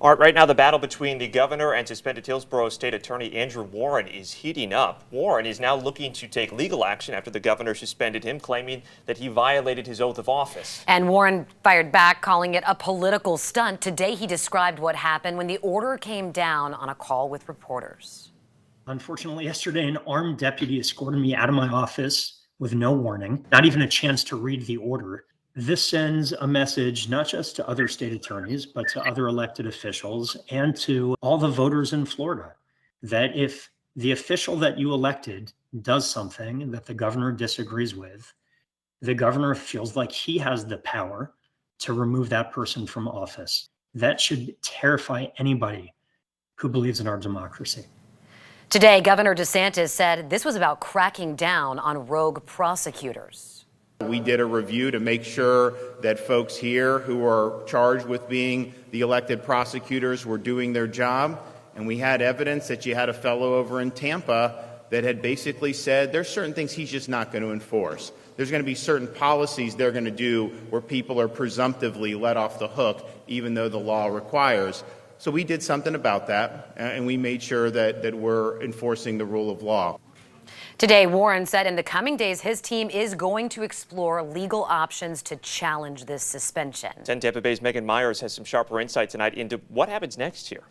Art, right now the battle between the governor and suspended Hillsborough State Attorney Andrew Warren is heating up. Warren is now looking to take legal action after the governor suspended him, claiming that he violated his oath of office. And Warren fired back, calling it a political stunt. Today he described what happened when the order came down on a call with reporters. Unfortunately, yesterday, an armed deputy escorted me out of my office with no warning, not even a chance to read the order. This sends a message not just to other state attorneys, but to other elected officials and to all the voters in Florida, that if the official that you elected does something that the governor disagrees with, the governor feels like he has the power to remove that person from office. That should terrify anybody who believes in our democracy. Today, Governor DeSantis said this was about cracking down on rogue prosecutors. We did a review to make sure that folks here who are charged with being the elected prosecutors were doing their job. And we had evidence that you had a fellow over in Tampa that had basically said there's certain things he's just not going to enforce. There's going to be certain policies they're going to do where people are presumptively let off the hook, even though the law requires. So we did something about that, and we made sure that we're enforcing the rule of law. Today, Warren said in the coming days, his team is going to explore legal options to challenge this suspension. 10 Tampa Bay's Megan Myers has some sharper insight tonight into what happens next here.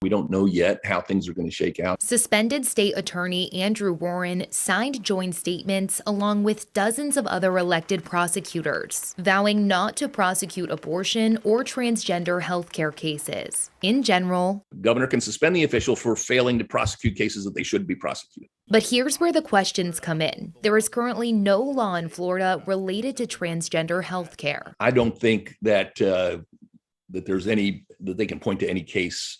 We don't know yet how things are going to shake out. Suspended state attorney Andrew Warren signed joint statements along with dozens of other elected prosecutors, vowing not to prosecute abortion or transgender healthcare cases. In general, The governor can suspend the official for failing to prosecute cases that they should be prosecuted. but here's where the questions come in. There is currently no law in Florida related to transgender healthcare. I don't think that there's any that they can point to any case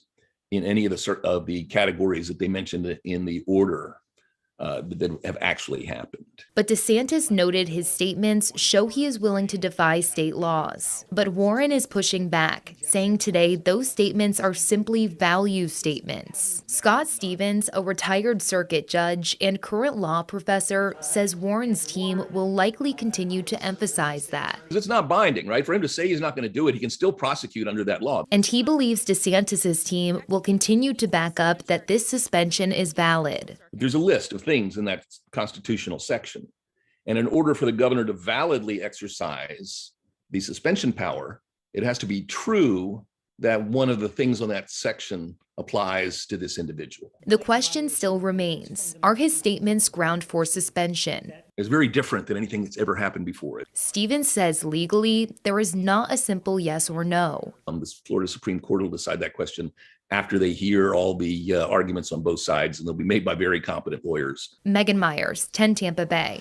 in any of the categories that they mentioned in the order that have actually happened. But DeSantis noted his statements show he is willing to defy state laws. But Warren is pushing back, saying today those statements are simply value statements. Scott Stevens, a retired circuit judge and current law professor, says Warren's team will likely continue to emphasize that. It's not binding, right? For him to say he's not going to do it, he can still prosecute under that law. And he believes DeSantis' team will continue to back up that this suspension is valid. There's a list of things in that constitutional section. And in order for the governor to validly exercise the suspension power, it has to be true that one of the things on that section applies to this individual. The question still remains, are his statements ground for suspension? It's very different than anything that's ever happened before it. Stevens says legally, there is not a simple yes or no. The Florida Supreme Court will decide that question after they hear all the arguments on both sides, and they'll be made by very competent lawyers. Megan Myers, 10 Tampa Bay.